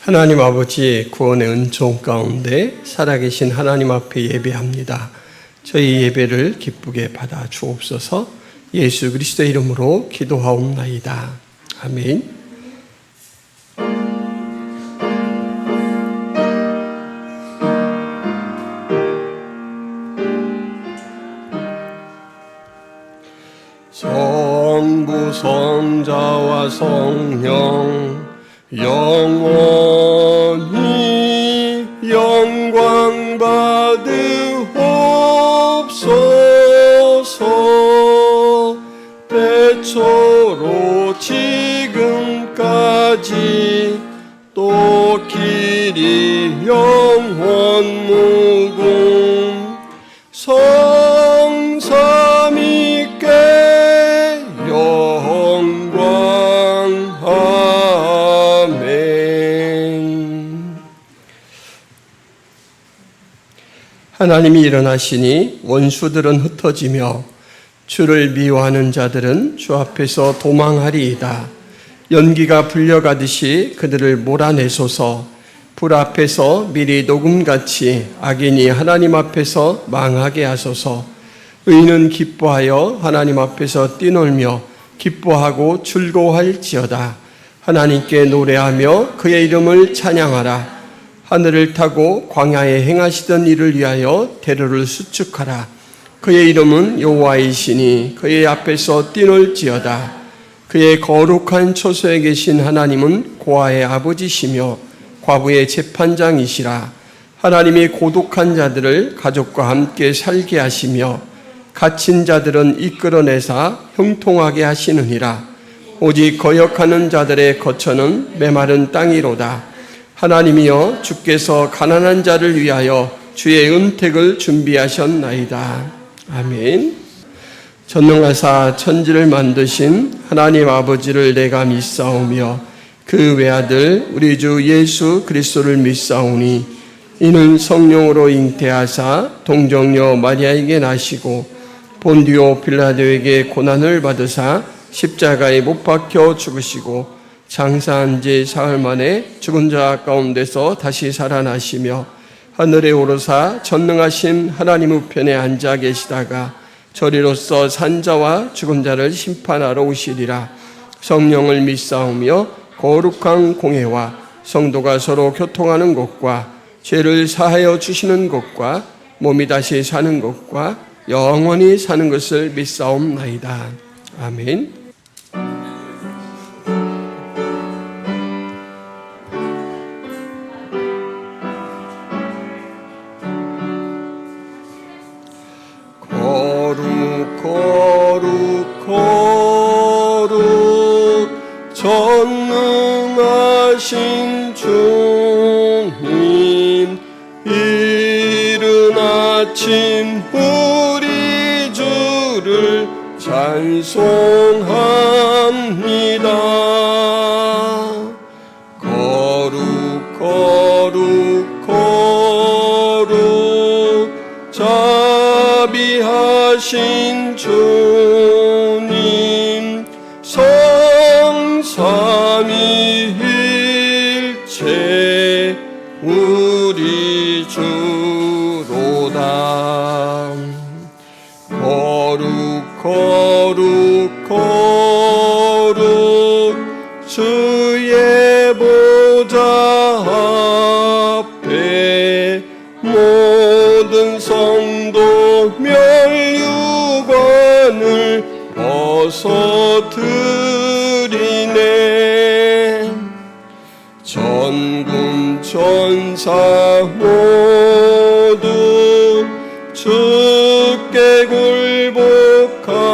하나님 아버지 구원의 은총 가운데 살아계신 하나님 앞에 예배합니다. 저희 예배를 기쁘게 받아 주옵소서. 예수 그리스도의 이름으로 기도하옵나이다. 아멘. 성부 성자와 성령 영원히 영광 받으옵소서. 태초로 지금까지 또 길이 영원 무궁 성삼위께 하나님이 일어나시니 원수들은 흩어지며 주를 미워하는 자들은 주 앞에서 도망하리이다. 연기가 불려가듯이 그들을 몰아내소서. 불 앞에서 미리 녹음같이 악인이 하나님 앞에서 망하게 하소서. 의인은 기뻐하여 하나님 앞에서 뛰놀며 기뻐하고 즐거워할지어다. 하나님께 노래하며 그의 이름을 찬양하라. 하늘을 타고 광야에 행하시던 일을 위하여 대로를 수축하라. 그의 이름은 여호와이시니 그의 앞에서 뛰놀지어다. 그의 거룩한 처소에 계신 하나님은 고아의 아버지시며 과부의 재판장이시라. 하나님이 고독한 자들을 가족과 함께 살게 하시며 갇힌 자들은 이끌어내사 형통하게 하시느니라. 오직 거역하는 자들의 거처는 메마른 땅이로다. 하나님이여 주께서 가난한 자를 위하여 주의 은택을 준비하셨나이다. 아멘. 전능하사 천지를 만드신 하나님 아버지를 내가 믿사오며 그 외아들 우리 주 예수 그리스도를 믿사오니 이는 성령으로 잉태하사 동정녀 마리아에게 나시고 본디오 빌라도에게 고난을 받으사 십자가에 못 박혀 죽으시고 장사한 지 사흘 만에 죽은 자 가운데서 다시 살아나시며 하늘에 오르사 전능하신 하나님 우편에 앉아 계시다가 저리로서 산자와 죽은 자를 심판하러 오시리라. 성령을 믿사오며 거룩한 공회와 성도가 서로 교통하는 것과 죄를 사하여 주시는 것과 몸이 다시 사는 것과 영원히 사는 것을 믿사옵나이다. 아멘. 전능하신 주님, 이른 아침 우리 주를 찬송합니다. 거룩 거룩 거룩 자비하신 주님, 성삼위일체 우리 주로다. 거룩 거룩 거룩 주의 보좌 앞에 모든 성도 멸류관을 벗어드리네. 전군 전사 모두 주께 굴복하니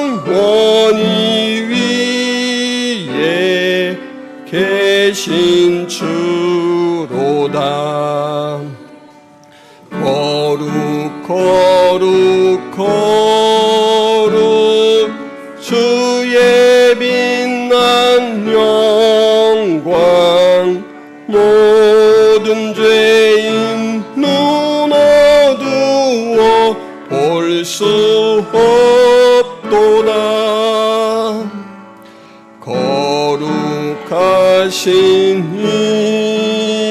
영원히 위에 계신 주로다. 거룩 거룩 거룩 주의 빛난 영광 모든 죄인 눈 어두워 볼 수 없도다.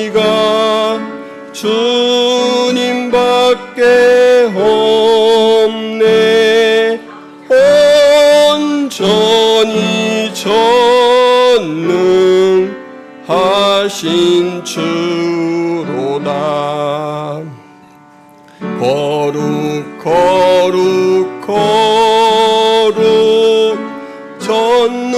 이가 주님밖에 없네. 온전히 전능하신 주로다. 거룩 거룩 거룩 전능하신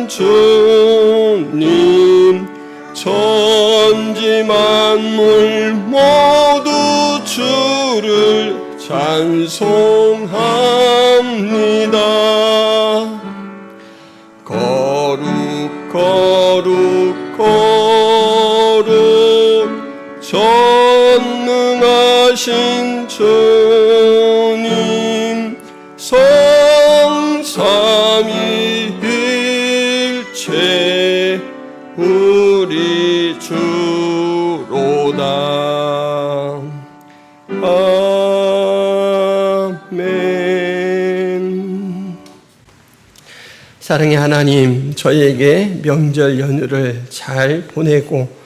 주님, 천지 만물 모두 주를 찬송합니다. 거룩 거룩 거룩 전능하신 주님, 성삼위일체 우리 주로다. 아멘. 사랑의 하나님, 저에게 명절 연휴를 잘 보내고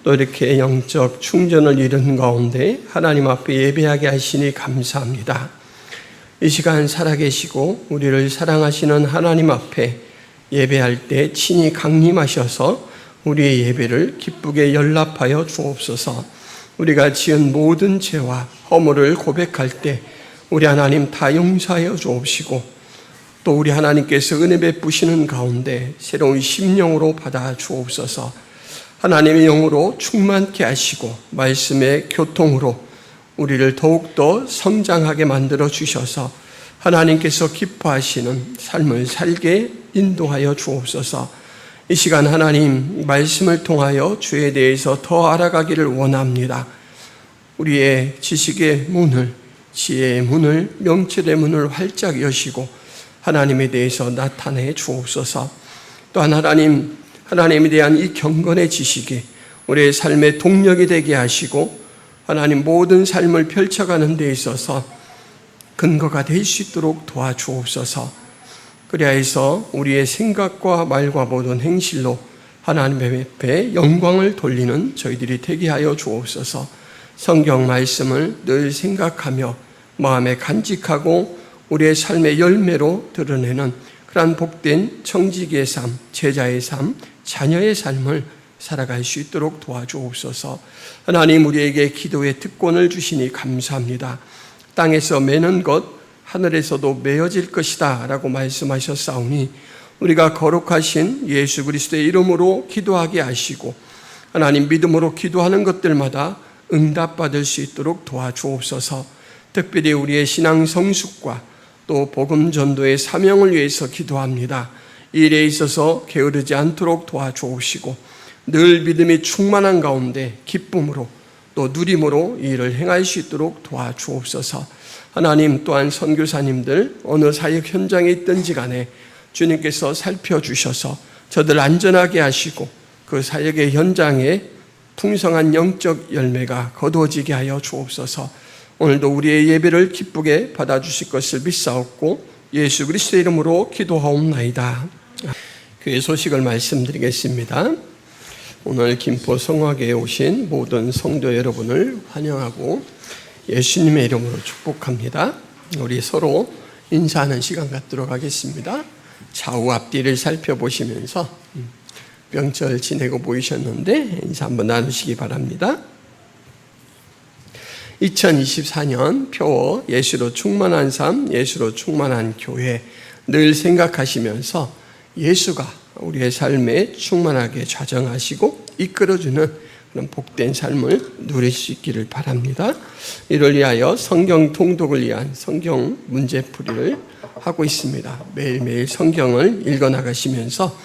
또 이렇게 영적 충전을 이룬 가운데 하나님 앞에 예배하게 하시니 감사합니다. 이 시간 살아계시고 우리를 사랑하시는 하나님 앞에 예배할 때 친히 강림하셔서 우리의 예배를 기쁘게 연락하여 주옵소서. 우리가 지은 모든 죄와 허물을 고백할 때 우리 하나님 다 용서하여 주옵시고, 또 우리 하나님께서 은혜 베푸시는 가운데 새로운 심령으로 받아 주옵소서. 하나님의 영으로 충만케 하시고 말씀의 교통으로 우리를 더욱더 성장하게 만들어 주셔서 하나님께서 기뻐하시는 삶을 살게 인도하여 주옵소서. 이 시간 하나님 말씀을 통하여 주에 대해서 더 알아가기를 원합니다. 우리의 지식의 문을, 지혜의 문을, 명철의 문을 활짝 여시고 하나님에 대해서 나타내 주옵소서. 또한 하나님에 대한 이 경건의 지식이 우리의 삶의 동력이 되게 하시고 하나님 모든 삶을 펼쳐가는 데 있어서 근거가 될 수 있도록 도와주옵소서. 그리하여서 우리의 생각과 말과 모든 행실로 하나님 앞에 영광을 돌리는 저희들이 되게 하여 주옵소서. 성경 말씀을 늘 생각하며 마음에 간직하고 우리의 삶의 열매로 드러내는 그러한 복된 청지기의 삶, 제자의 삶, 자녀의 삶을 살아갈 수 있도록 도와주옵소서. 하나님, 우리에게 기도의 특권을 주시니 감사합니다. 땅에서 매는 것 하늘에서도 매어질 것이다 라고 말씀하셨사오니 우리가 거룩하신 예수 그리스도의 이름으로 기도하게 하시고 하나님 믿음으로 기도하는 것들마다 응답받을 수 있도록 도와주옵소서. 특별히 우리의 신앙 성숙과 또 복음 전도의 사명을 위해서 기도합니다. 이 일에 있어서 게으르지 않도록 도와주옵시고 늘 믿음이 충만한 가운데 기쁨으로 또 누림으로 이 일을 행할 수 있도록 도와주옵소서. 하나님, 또한 선교사님들 어느 사역 현장에 있든지 간에 주님께서 살펴주셔서 저들 안전하게 하시고 그 사역의 현장에 풍성한 영적 열매가 거두어지게 하여 주옵소서. 오늘도 우리의 예배를 기쁘게 받아주실 것을 믿사옵고 예수 그리스도의 이름으로 기도하옵나이다. 교회 소식을 말씀드리겠습니다. 오늘 김포 성화교회에 오신 모든 성도 여러분을 환영하고 예수님의 이름으로 축복합니다. 우리 서로 인사하는 시간 갖도록 하겠습니다. 좌우 앞뒤를 살펴보시면서 명절 지내고 보이셨는데 인사 한번 나누시기 바랍니다. 2024년 표어 예수로 충만한 삶, 예수로 충만한 교회 늘 생각하시면서 예수가 우리의 삶에 충만하게 좌정하시고 이끌어주는 그런 복된 삶을 누릴 수 있기를 바랍니다. 이를 위하여 성경 통독을 위한 성경 문제풀이를 하고 있습니다. 매일매일 성경을 읽어나가시면서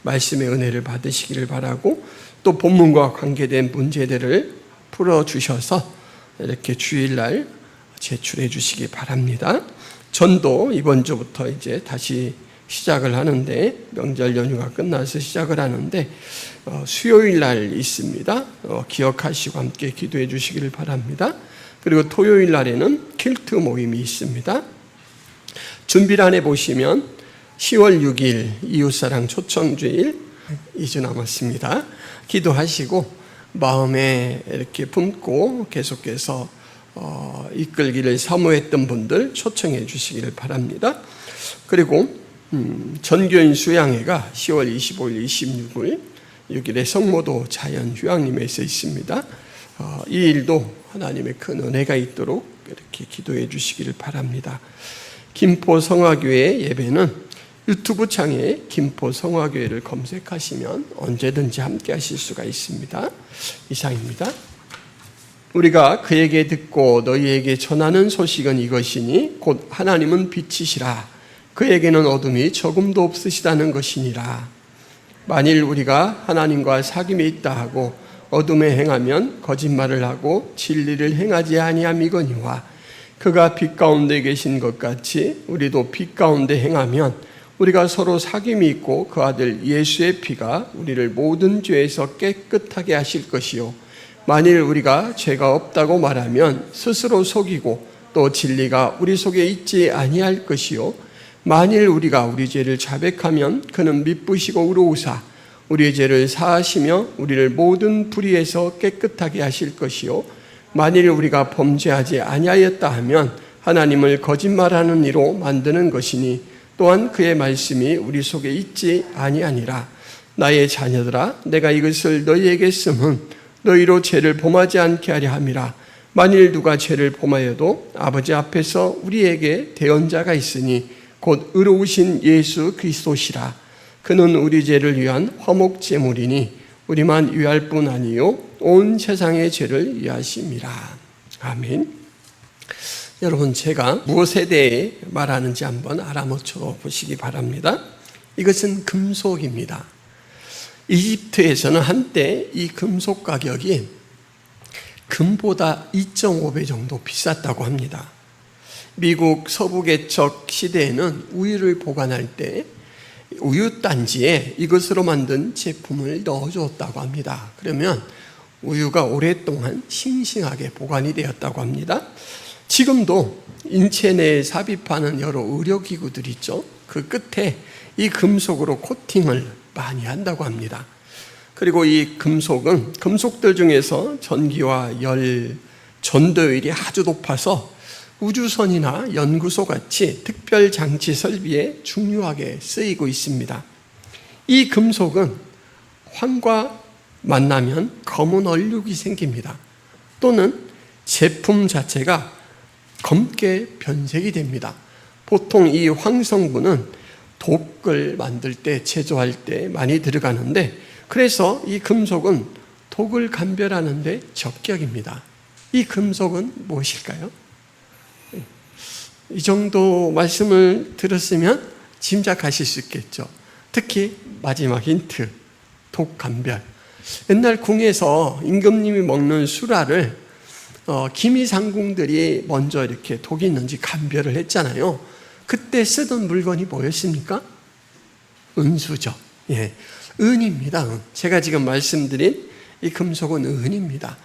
말씀의 은혜를 받으시기를 바라고 또 본문과 관계된 문제들을 풀어주셔서 이렇게 주일날 제출해 주시기 바랍니다. 전도 이번 주부터 이제 다시 시작을 하는데 명절 연휴가 끝나서 시작을 하는데 수요일 날 있습니다. 기억하시고 함께 기도해 주시기를 바랍니다. 그리고 토요일 날에는 킬트 모임이 있습니다. 준비란에 보시면 10월 6일 이웃사랑 초청주일, 2주 남았습니다. 기도하시고 마음에 이렇게 품고 계속해서 이끌기를 사모했던 분들 초청해 주시기를 바랍니다. 그리고 전교인 수양회가 10월 25일, 26일 6일에 성모도 자연휴양림에서 있습니다. 이 일도 하나님의 큰 은혜가 있도록 이렇게 기도해 주시기를 바랍니다. 김포 성화교회 예배는 유튜브 창에 김포 성화교회를 검색하시면 언제든지 함께 하실 수가 있습니다. 이상입니다. 우리가 그에게 듣고 너희에게 전하는 소식은 이것이니 곧 하나님은 빛이시라. 그에게는 어둠이 조금도 없으시다는 것이니라. 만일 우리가 하나님과 사귐이 있다 하고 어둠에 행하면 거짓말을 하고 진리를 행하지 아니함이거니와 그가 빛 가운데 계신 것 같이 우리도 빛 가운데 행하면 우리가 서로 사귐이 있고 그 아들 예수의 피가 우리를 모든 죄에서 깨끗하게 하실 것이요 만일 우리가 죄가 없다고 말하면 스스로 속이고 또 진리가 우리 속에 있지 아니할 것이요 만일 우리가 우리 죄를 자백하면 그는 미쁘시고 의로우사 우리의 죄를 사하시며 우리를 모든 불의에서 깨끗하게 하실 것이요 만일 우리가 범죄하지 아니하였다 하면 하나님을 거짓말하는 이로 만드는 것이니 또한 그의 말씀이 우리 속에 있지 아니하니라. 나의 자녀들아 내가 이것을 너희에게 쓰면 너희로 죄를 범하지 않게 하려 함이라. 만일 누가 죄를 범하여도 아버지 앞에서 우리에게 대언자가 있으니 곧 의로우신 예수 그리스도시라. 그는 우리 죄를 위한 화목제물이니 우리만 위할 뿐 아니요 온 세상의 죄를 위하심이라. 아멘. 여러분, 제가 무엇에 대해 말하는지 한번 알아맞혀 보시기 바랍니다. 이것은 금속입니다. 이집트에서는 한때 이 금속 가격이 금보다 2.5배 정도 비쌌다고 합니다. 미국 서부개척 시대에는 우유를 보관할 때 우유단지에 이것으로 만든 제품을 넣어주었다고 합니다. 그러면 우유가 오랫동안 싱싱하게 보관이 되었다고 합니다. 지금도 인체 내에 삽입하는 여러 의료기구들 있죠. 그 끝에 이 금속으로 코팅을 많이 한다고 합니다. 그리고 이 금속은 금속들 중에서 전기와 열, 전도율이 아주 높아서 우주선이나 연구소 같이 특별 장치 설비에 중요하게 쓰이고 있습니다. 이 금속은 황과 만나면 검은 얼룩이 생깁니다. 또는 제품 자체가 검게 변색이 됩니다. 보통 이 황성분은 독을 만들 때, 제조할 때 많이 들어가는데 그래서 이 금속은 독을 감별하는 데 적격입니다. 이 금속은 무엇일까요? 이 정도 말씀을 들었으면 짐작하실 수 있겠죠. 특히 마지막 힌트, 독 감별. 옛날 궁에서 임금님이 먹는 수라를 기미상궁들이 먼저 이렇게 독이 있는지 감별을 했잖아요. 그때 쓰던 물건이 뭐였습니까? 은수죠. 예, 은입니다. 은. 제가 지금 말씀드린 이 금속은 은입니다.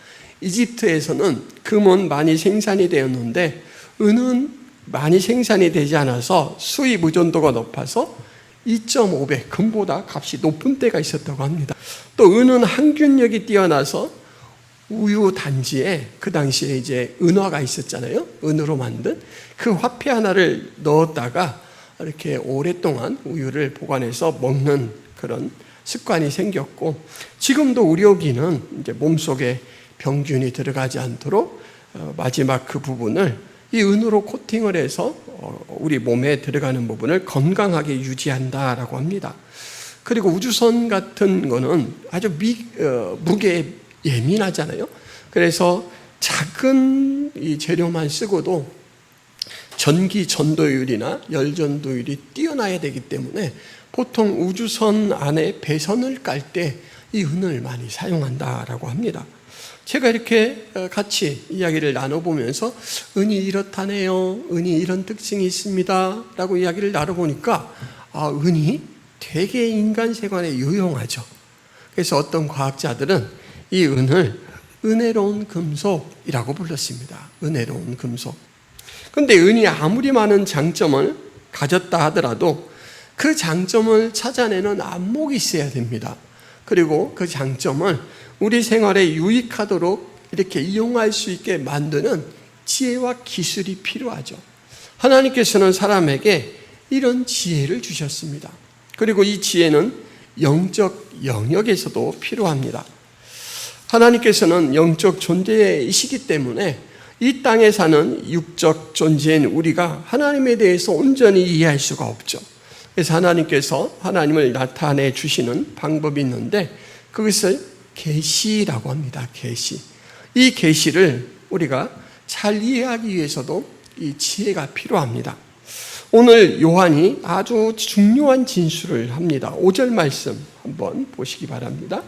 이집트에서는 금은 많이 생산이 되었는데 은은 많이 생산이 되지 않아서 수입 의존도가 높아서 2.5배, 금보다 값이 높은 때가 있었다고 합니다. 또 은은 항균력이 뛰어나서 우유 단지에 그 당시에 이제 은화가 있었잖아요. 은으로 만든 그 화폐 하나를 넣었다가 이렇게 오랫동안 우유를 보관해서 먹는 그런 습관이 생겼고 지금도 의료기는 이제 몸속에 병균이 들어가지 않도록 마지막 그 부분을 이 은으로 코팅을 해서 우리 몸에 들어가는 부분을 건강하게 유지한다라고 합니다. 그리고 우주선 같은 거는 아주 무게에 예민하잖아요. 그래서 작은 이 재료만 쓰고도 전기 전도율이나 열 전도율이 뛰어나야 되기 때문에 보통 우주선 안에 배선을 깔 때 이 은을 많이 사용한다라고 합니다. 제가 이렇게 같이 이야기를 나눠보면서 은이 이렇다네요. 은이 이런 특징이 있습니다. 라고 이야기를 나눠보니까 은이 되게 인간 세관에 유용하죠. 그래서 어떤 과학자들은 이 은을 은혜로운 금속이라고 불렀습니다. 은혜로운 금속. 그런데 은이 아무리 많은 장점을 가졌다 하더라도 그 장점을 찾아내는 안목이 있어야 됩니다. 그리고 그 장점을 우리 생활에 유익하도록 이렇게 이용할 수 있게 만드는 지혜와 기술이 필요하죠. 하나님께서는 사람에게 이런 지혜를 주셨습니다. 그리고 이 지혜는 영적 영역에서도 필요합니다. 하나님께서는 영적 존재이시기 때문에 이 땅에 사는 육적 존재인 우리가 하나님에 대해서 온전히 이해할 수가 없죠. 그래서 하나님께서 하나님을 나타내 주시는 방법이 있는데 그것을 계시라고 합니다. 계시. 이 계시를 우리가 잘 이해하기 위해서도 이 지혜가 필요합니다. 오늘 요한이 아주 중요한 진술을 합니다. 5절 말씀 한번 보시기 바랍니다.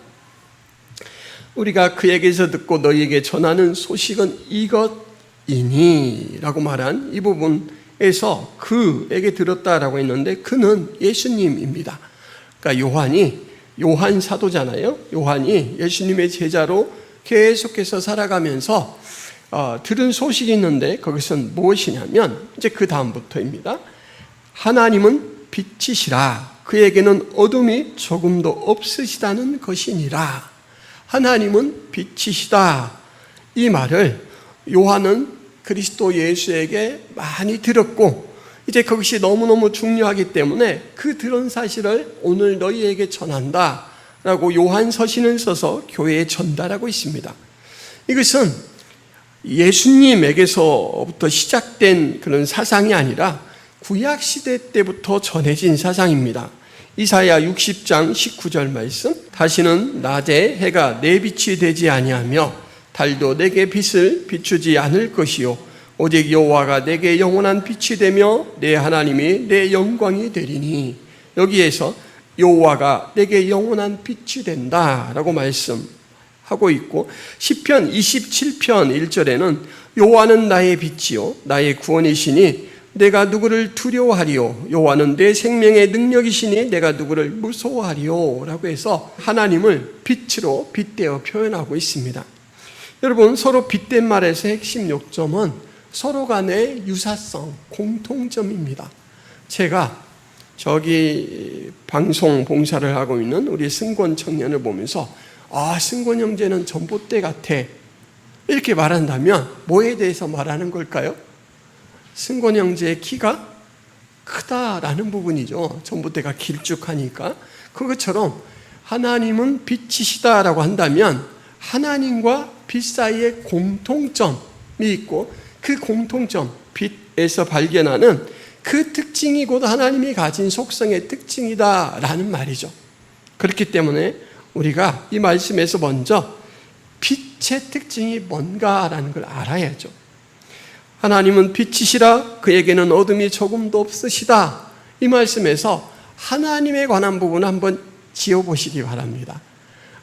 우리가 그에게서 듣고 너희에게 전하는 소식은 이것이니 라고 말한 이 부분에서 그에게 들었다라고 했는데 그는 예수님입니다. 그러니까 요한 사도잖아요. 요한이 예수님의 제자로 계속해서 살아가면서 들은 소식이 있는데 그것은 무엇이냐면 이제 그 다음부터입니다. 하나님은 빛이시라 그에게는 어둠이 조금도 없으시다는 것이니라. 하나님은 빛이시다. 이 말을 요한은 그리스도 예수에게 많이 들었고 이제 그것이 너무너무 중요하기 때문에 그 들은 사실을 오늘 너희에게 전한다 라고 요한 서신을 써서 교회에 전달하고 있습니다. 이것은 예수님에게서부터 시작된 그런 사상이 아니라 구약시대 때부터 전해진 사상입니다. 이사야 60장 19절 말씀 다시는 낮에 해가 내 빛이 되지 아니하며 달도 내게 빛을 비추지 않을 것이요 오직 여호와가 내게 영원한 빛이 되며 내 하나님이 내 영광이 되리니 여기에서 여호와가 내게 영원한 빛이 된다라고 말씀하고 있고 시편 27편 1절에는 여호와는 나의 빛이요 나의 구원이시니 내가 누구를 두려워하리요 여호와는 내 생명의 능력이시니 내가 누구를 무서워하리요 라고 해서 하나님을 빛으로 빗대어 표현하고 있습니다. 여러분 서로 빗댄 말에서 핵심 요점은 서로 간의 유사성, 공통점입니다. 제가 저기 방송 봉사를 하고 있는 우리 승권 청년을 보면서 승권 형제는 전봇대 같아 이렇게 말한다면 뭐에 대해서 말하는 걸까요? 승권 형제의 키가 크다라는 부분이죠. 전봇대가 길쭉하니까. 그것처럼 하나님은 빛이시다라고 한다면 하나님과 빛 사이에 공통점이 있고 그 공통점, 빛에서 발견하는 그 특징이 곧 하나님이 가진 속성의 특징이다라는 말이죠. 그렇기 때문에 우리가 이 말씀에서 먼저 빛의 특징이 뭔가라는 걸 알아야죠. 하나님은 빛이시라 그에게는 어둠이 조금도 없으시다. 이 말씀에서 하나님에 관한 부분을 한번 지어보시기 바랍니다.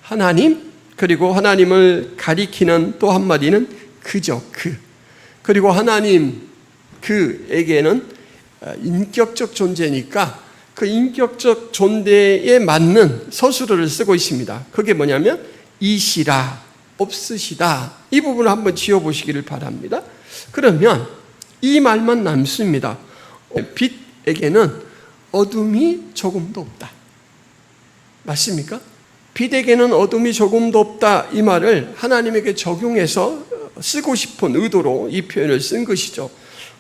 하나님 그리고 하나님을 가리키는 또 한마디는 그저 그리고 하나님 그에게는 인격적 존재니까 그 인격적 존재에 맞는 서술어를 쓰고 있습니다. 그게 뭐냐면 이시라 없으시다. 이 부분을 한번 지어보시기를 바랍니다. 그러면 이 말만 남습니다. 빛에게는 어둠이 조금도 없다. 맞습니까? 빛에게는 어둠이 조금도 없다. 이 말을 하나님에게 적용해서 쓰고 싶은 의도로 이 표현을 쓴 것이죠.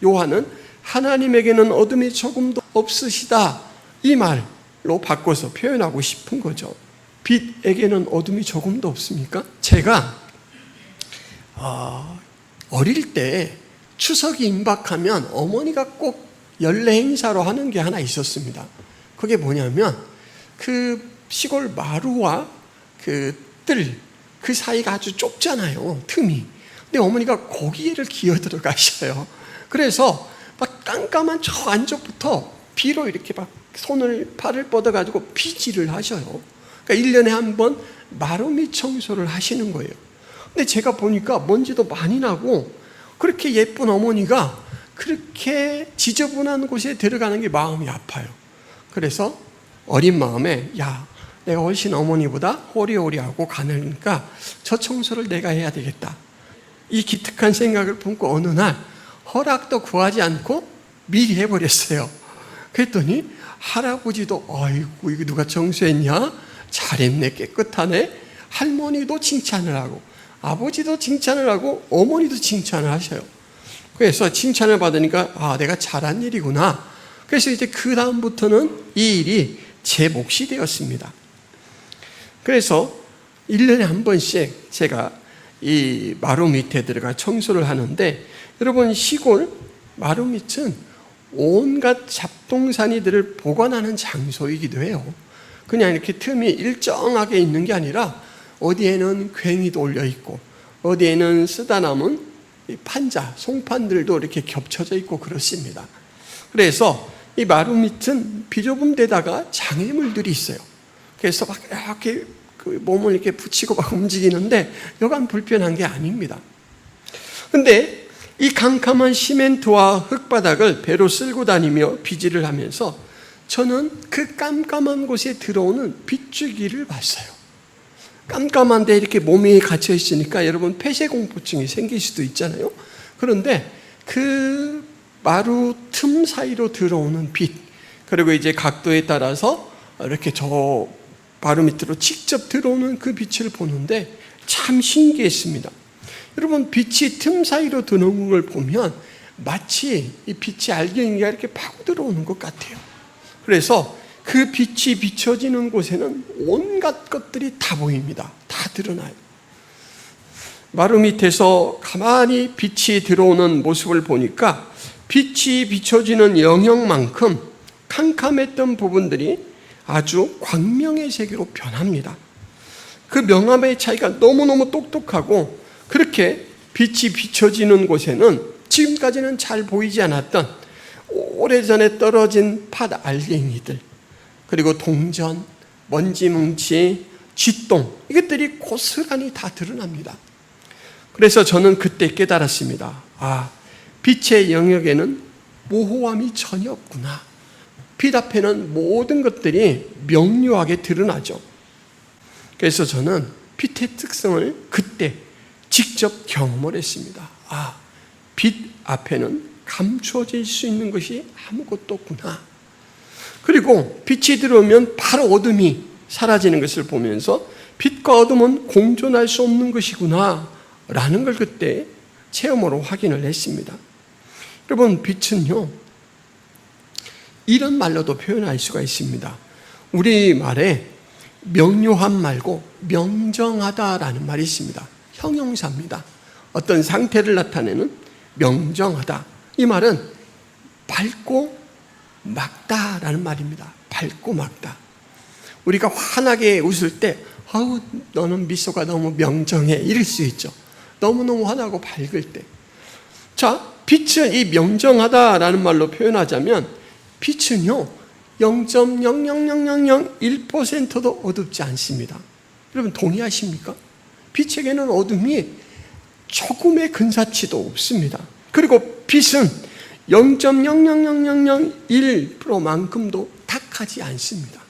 요한은 하나님에게는 어둠이 조금도 없으시다. 이 말로 바꿔서 표현하고 싶은 거죠. 빛에게는 어둠이 조금도 없습니까? 제가 어릴 때 추석이 임박하면 어머니가 꼭 연례 행사로 하는 게 하나 있었습니다. 그게 뭐냐면 그 시골 마루와 그 뜰, 그 사이가 아주 좁잖아요. 틈이. 근데 어머니가 고기를 기어 들어가셔요. 그래서 막 깜깜한 저 안쪽부터 비로 이렇게 막 팔을 뻗어가지고 피질을 하셔요. 그러니까 1년에 한 번 마루밑 청소를 하시는 거예요. 근데 제가 보니까 먼지도 많이 나고 그렇게 예쁜 어머니가 그렇게 지저분한 곳에 들어가는 게 마음이 아파요. 그래서 어린 마음에 내가 훨씬 어머니보다 호리호리하고 가늘니까 저 청소를 내가 해야 되겠다. 이 기특한 생각을 품고 어느 날 허락도 구하지 않고 미리 해버렸어요. 그랬더니 할아버지도 아이고 이거 누가 청소했냐? 잘했네, 깨끗하네. 할머니도 칭찬을 하고 아버지도 칭찬을 하고 어머니도 칭찬을 하셔요. 그래서 칭찬을 받으니까 내가 잘한 일이구나. 그래서 이제 그 다음부터는 이 일이 제 몫이 되었습니다. 그래서 1년에 한 번씩 제가 이 마루 밑에 들어가 청소를 하는데, 여러분 시골 마루 밑은 온갖 잡동사니들을 보관하는 장소이기도 해요. 그냥 이렇게 틈이 일정하게 있는 게 아니라 어디에는 괭이도 올려 있고 어디에는 쓰다 남은 판자, 송판들도 이렇게 겹쳐져 있고 그렇습니다. 그래서 이 마루 밑은 비좁은 데다가 장애물들이 있어요. 그래서 막 이렇게 몸을 이렇게 붙이고 막 움직이는데 여간 불편한 게 아닙니다. 근데 이 캄캄한 시멘트와 흙바닥을 배로 쓸고 다니며 비질을 하면서 저는 그 깜깜한 곳에 들어오는 빗줄기를 봤어요. 깜깜한데 이렇게 몸이 갇혀 있으니까 여러분 폐쇄공포증이 생길 수도 있잖아요. 그런데 그 마루 틈 사이로 들어오는 빛, 그리고 이제 각도에 따라서 이렇게 저 마루 밑으로 직접 들어오는 그 빛을 보는데 참 신기했습니다. 여러분 빛이 틈 사이로 들어오는 걸 보면 마치 이 빛이 알갱이가 이렇게 파고 들어오는 것 같아요. 그래서 그 빛이 비춰지는 곳에는 온갖 것들이 다 보입니다. 다 드러나요. 마루 밑에서 가만히 빛이 들어오는 모습을 보니까 빛이 비춰지는 영역만큼 캄캄했던 부분들이 아주 광명의 세계로 변합니다. 그 명암의 차이가 너무너무 똑똑하고, 그렇게 빛이 비춰지는 곳에는 지금까지는 잘 보이지 않았던 오래전에 떨어진 팥 알갱이들, 그리고 동전, 먼지뭉치, 쥐똥, 이것들이 고스란히 다 드러납니다. 그래서 저는 그때 깨달았습니다. 빛의 영역에는 모호함이 전혀 없구나. 빛 앞에는 모든 것들이 명료하게 드러나죠. 그래서 저는 빛의 특성을 그때 직접 경험을 했습니다. 빛 앞에는 감추어질 수 있는 것이 아무것도 없구나. 그리고 빛이 들어오면 바로 어둠이 사라지는 것을 보면서 빛과 어둠은 공존할 수 없는 것이구나 라는 걸 그때 체험으로 확인을 했습니다. 여러분 빛은요, 이런 말로도 표현할 수가 있습니다. 우리말에 명료함 말고 명정하다라는 말이 있습니다. 형용사입니다. 어떤 상태를 나타내는 명정하다. 이 말은 밝고 맑다라는 말입니다. 밝고 맑다. 우리가 환하게 웃을 때 너는 미소가 너무 명정해 이럴 수 있죠. 너무너무 환하고 밝을 때. 자, 빛은 이 명정하다라는 말로 표현하자면 빛은요 0.00001%도 어둡지 않습니다. 여러분 동의하십니까? 빛에게는 어둠이 조금의 근사치도 없습니다. 그리고 빛은 0.00001%만큼도 탁하지 않습니다.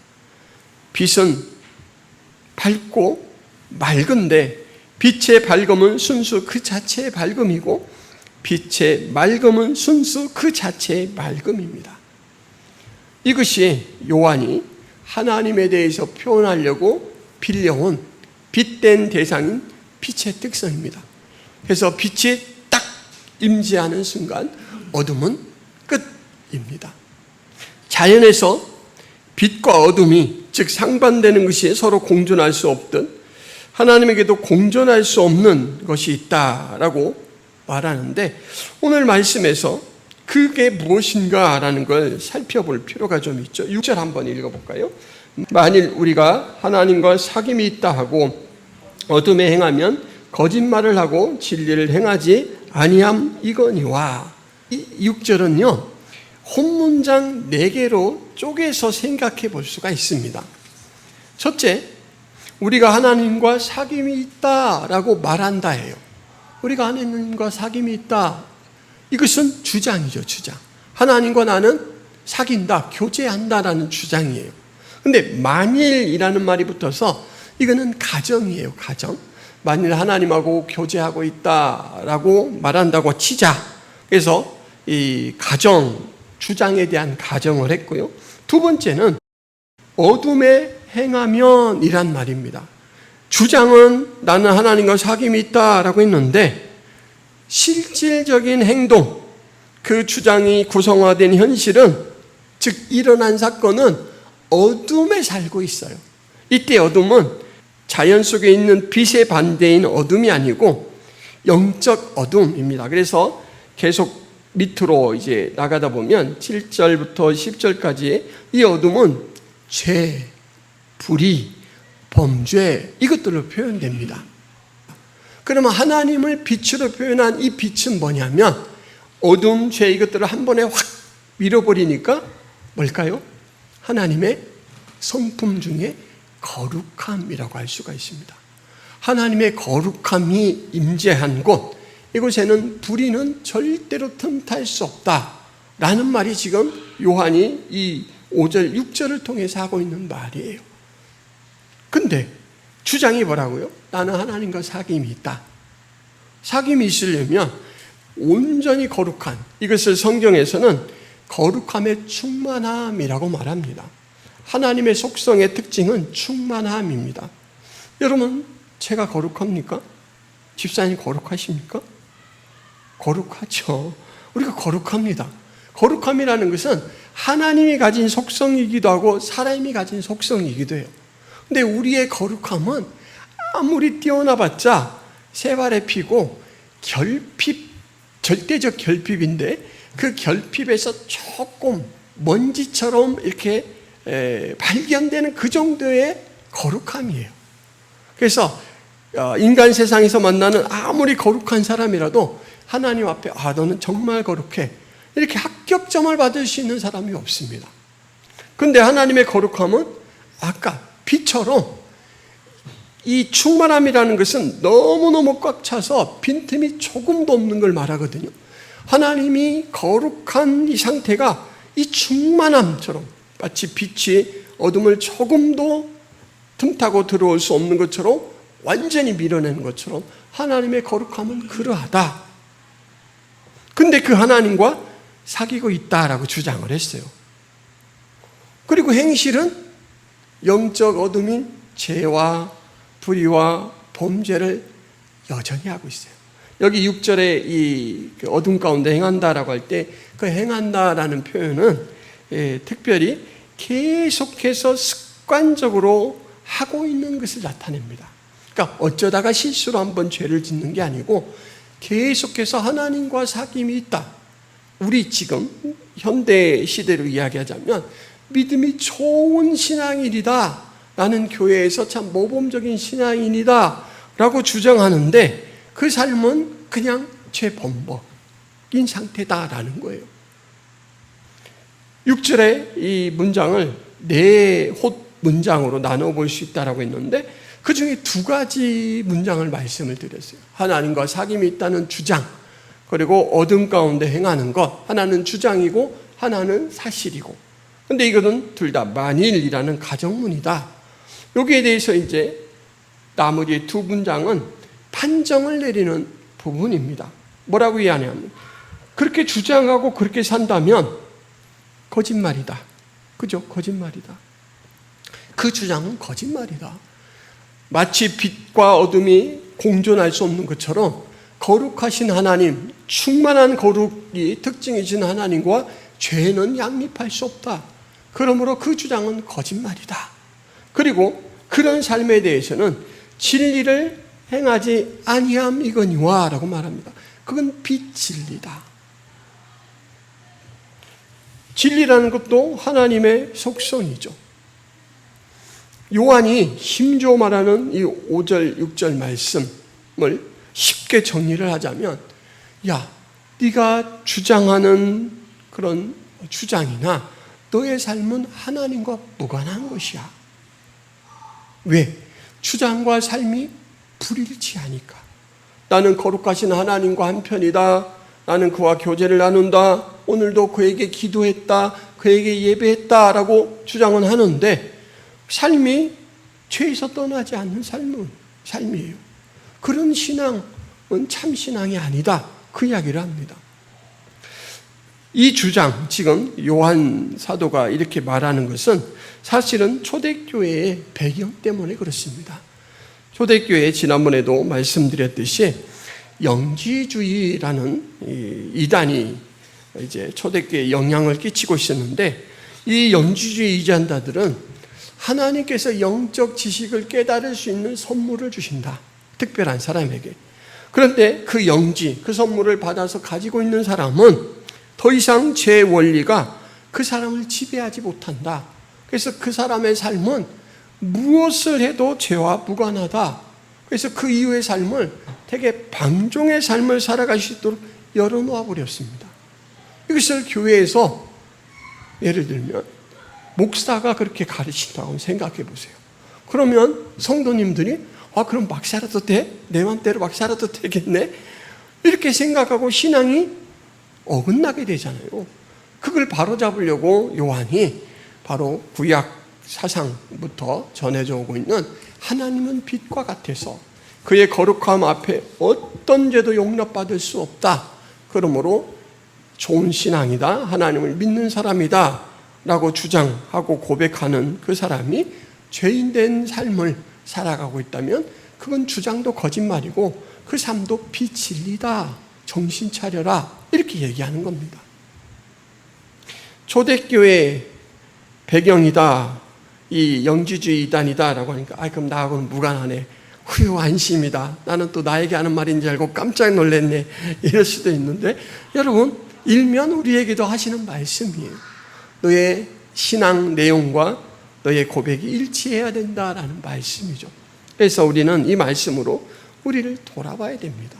빛은 밝고 맑은데 빛의 밝음은 순수 그 자체의 밝음이고 빛의 맑음은 순수 그 자체의 맑음입니다. 이것이 요한이 하나님에 대해서 표현하려고 빌려온 빛된 대상인 빛의 특성입니다. 그래서 빛이 딱 임재하는 순간 어둠은 끝입니다. 자연에서 빛과 어둠이 즉 상반되는 것이 서로 공존할 수 없듯 하나님에게도 공존할 수 없는 것이 있다라고 말하는데, 오늘 말씀에서 그게 무엇인가라는 걸 살펴볼 필요가 좀 있죠. 6절 한번 읽어볼까요? 만일 우리가 하나님과 사귐이 있다 하고 어둠에 행하면 거짓말을 하고 진리를 행하지 아니함 이거니와. 이 6절은요 혼문장 4개로 쪼개서 생각해 볼 수가 있습니다. 첫째, 우리가 하나님과 사귐이 있다라고 말한다예요. 우리가 하나님과 사귐이 있다. 이것은 주장이죠, 주장. 하나님과 나는 사귄다, 교제한다라는 주장이에요. 근데 만일이라는 말이 붙어서 이거는 가정이에요, 가정. 만일 하나님하고 교제하고 있다라고 말한다고 치자. 그래서 이 가정 주장에 대한 가정을 했고요. 두 번째는 어둠에 행하면 이란 말입니다. 주장은 나는 하나님과 사귐이 있다라고 했는데 실질적인 행동, 그 주장이 구성화된 현실은, 즉 일어난 사건은 어둠에 살고 있어요. 이때 어둠은 자연 속에 있는 빛의 반대인 어둠이 아니고 영적 어둠입니다. 그래서 계속 밑으로 이제 나가다 보면 7절부터 10절까지의 이 어둠은 죄, 불의, 범죄, 이것들로 표현됩니다. 그러면 하나님을 빛으로 표현한 이 빛은 뭐냐면 어둠, 죄, 이것들을 한 번에 확 밀어버리니까 뭘까요? 하나님의 성품 중에 거룩함이라고 할 수가 있습니다. 하나님의 거룩함이 임재한 곳, 이곳에는 불의는 절대로 틈탈 수 없다라는 말이 지금 요한이 이 5절, 6절을 통해서 하고 있는 말이에요. 근데 주장이 뭐라고요? 나는 하나님과 사귐이 있다. 사귐이 있으려면 온전히 거룩한, 이것을 성경에서는 거룩함의 충만함이라고 말합니다. 하나님의 속성의 특징은 충만함입니다. 여러분, 제가 거룩합니까? 집사님 거룩하십니까? 거룩하죠. 우리가 거룩합니다. 거룩함이라는 것은 하나님이 가진 속성이기도 하고 사람이 가진 속성이기도 해요. 근데 우리의 거룩함은 아무리 뛰어나봤자 세발의 피고 결핍, 절대적 결핍인데 그 결핍에서 조금 먼지처럼 이렇게 발견되는 그 정도의 거룩함이에요. 그래서 인간 세상에서 만나는 아무리 거룩한 사람이라도 하나님 앞에 너는 정말 거룩해, 이렇게 합격점을 받을 수 있는 사람이 없습니다. 그런데 하나님의 거룩함은 아까 빛처럼 이 충만함이라는 것은 너무너무 꽉 차서 빈틈이 조금도 없는 걸 말하거든요. 하나님이 거룩한 이 상태가 이 충만함처럼 마치 빛이 어둠을 조금도 틈타고 들어올 수 없는 것처럼 완전히 밀어내는 것처럼 하나님의 거룩함은 그러하다. 근데 그 하나님과 사귀고 있다라고 주장을 했어요. 그리고 행실은 영적 어둠인 죄와 불의와 범죄를 여전히 하고 있어요. 여기 6절에 이 어둠 가운데 행한다라고 할 때 그 행한다라는 표현은 특별히 계속해서 습관적으로 하고 있는 것을 나타냅니다. 그러니까 어쩌다가 실수로 한번 죄를 짓는 게 아니고 계속해서 하나님과 사귐이 있다. 우리 지금 현대 시대로 이야기하자면 믿음이 좋은 신앙인이다 라는 교회에서 참 모범적인 신앙인이다 라고 주장하는데 그 삶은 그냥 죄범벅인 상태다라는 거예요. 6절에 이 문장을 4홑 문장으로 나눠볼 수 있다라고 했는데 그 중에 2가지 문장을 말씀을 드렸어요. 하나님과 사귐이 있다는 주장, 그리고 어둠 가운데 행하는 것. 하나는 주장이고 하나는 사실이고. 근데 이거는 둘 다 만일이라는 가정문이다. 여기에 대해서 이제 나머지 2 문장은 판정을 내리는 부분입니다. 뭐라고 이해하냐면 그렇게 주장하고 그렇게 산다면 거짓말이다. 그죠? 거짓말이다. 그 주장은 거짓말이다. 마치 빛과 어둠이 공존할 수 없는 것처럼 거룩하신 하나님, 충만한 거룩이 특징이신 하나님과 죄는 양립할 수 없다. 그러므로 그 주장은 거짓말이다. 그리고 그런 삶에 대해서는 진리를 행하지 아니함이거니와 라고 말합니다. 그건 비진리다. 진리라는 것도 하나님의 속성이죠. 요한이 힘줘 말하는 이 5절, 6절 말씀을 쉽게 정리를 하자면, 야, 네가 주장하는 그런 주장이나 너의 삶은 하나님과 무관한 것이야. 왜? 주장과 삶이 불일치하니까. 나는 거룩하신 하나님과 한편이다. 나는 그와 교제를 나눈다. 오늘도 그에게 기도했다. 그에게 예배했다. 라고 주장은 하는데 삶이 죄에서 떠나지 않는 삶이에요. 그런 신앙은 참 신앙이 아니다. 그 이야기를 합니다. 이 주장, 지금 요한 사도가 이렇게 말하는 것은 사실은 초대교회의 배경 때문에 그렇습니다. 초대교회 지난번에도 말씀드렸듯이 영지주의라는 이단이 이제 초대교회에 영향을 끼치고 있었는데, 이 영지주의 이단자들은 하나님께서 영적 지식을 깨달을 수 있는 선물을 주신다, 특별한 사람에게. 그런데 그 영지, 그 선물을 받아서 가지고 있는 사람은 더 이상 죄의 원리가 그 사람을 지배하지 못한다. 그래서 그 사람의 삶은 무엇을 해도 죄와 무관하다. 그래서 그 이후의 삶을 되게 방종의 삶을 살아갈 수 있도록 열어놓아 버렸습니다. 이것을 교회에서 예를 들면 목사가 그렇게 가르친다고 생각해 보세요. 그러면 성도님들이 그럼 막 살아도 돼? 내 맘대로 막 살아도 되겠네? 이렇게 생각하고 신앙이 어긋나게 되잖아요. 그걸 바로잡으려고 요한이 바로 구약 사상부터 전해져 오고 있는 하나님은 빛과 같아서 그의 거룩함 앞에 어떤 죄도 용납받을 수 없다. 그러므로 좋은 신앙이다, 하나님을 믿는 사람이다 라고 주장하고 고백하는 그 사람이 죄인된 삶을 살아가고 있다면 그건 주장도 거짓말이고 그 삶도 비진리다, 정신 차려라, 이렇게 얘기하는 겁니다. 초대교회 배경이다, 이 영지주의 이단이다 라고 하니까 그럼 나하고는 무관하네, 후유 안심이다, 나는 또 나에게 하는 말인지 알고 깜짝 놀랐네, 이럴 수도 있는데, 여러분 일면 우리에게도 하시는 말씀이에요. 너의 신앙 내용과 너의 고백이 일치해야 된다라는 말씀이죠. 그래서 우리는 이 말씀으로 우리를 돌아봐야 됩니다.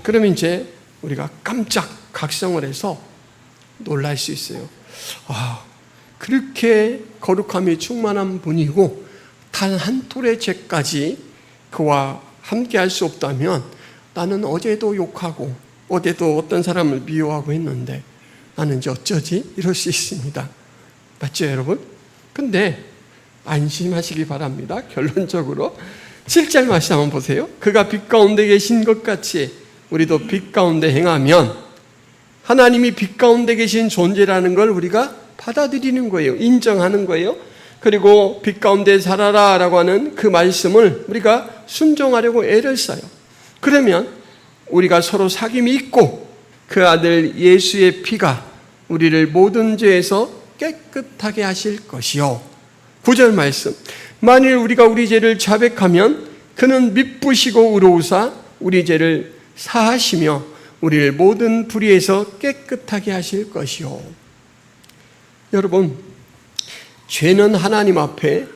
그러면 이제 우리가 깜짝 각성을 해서 놀랄 수 있어요. 그렇게 거룩함이 충만한 분이고 단 한 톨의 죄까지 그와 함께 할 수 없다면 나는 어제도 욕하고 어제도 어떤 사람을 미워하고 했는데 나는 이제 어쩌지? 이럴 수 있습니다. 맞죠, 여러분? 근데 안심하시기 바랍니다. 결론적으로 7절 말씀 한번 보세요. 그가 빛 가운데 계신 것 같이 우리도 빛 가운데 행하면, 하나님이 빛 가운데 계신 존재라는 걸 우리가 받아들이는 거예요. 인정하는 거예요. 그리고 빛 가운데 살아라 라고 하는 그 말씀을 우리가 순종하려고 애를 써요. 그러면 우리가 서로 사귐이 있고 그 아들 예수의 피가 우리를 모든 죄에서 깨끗하게 하실 것이요. 9절 말씀, 만일 우리가 우리 죄를 자백하면 그는 미쁘시고 의로우사 우리 죄를 사하시며 우리를 모든 불의에서 깨끗하게 하실 것이요. 여러분, 죄는 하나님 앞에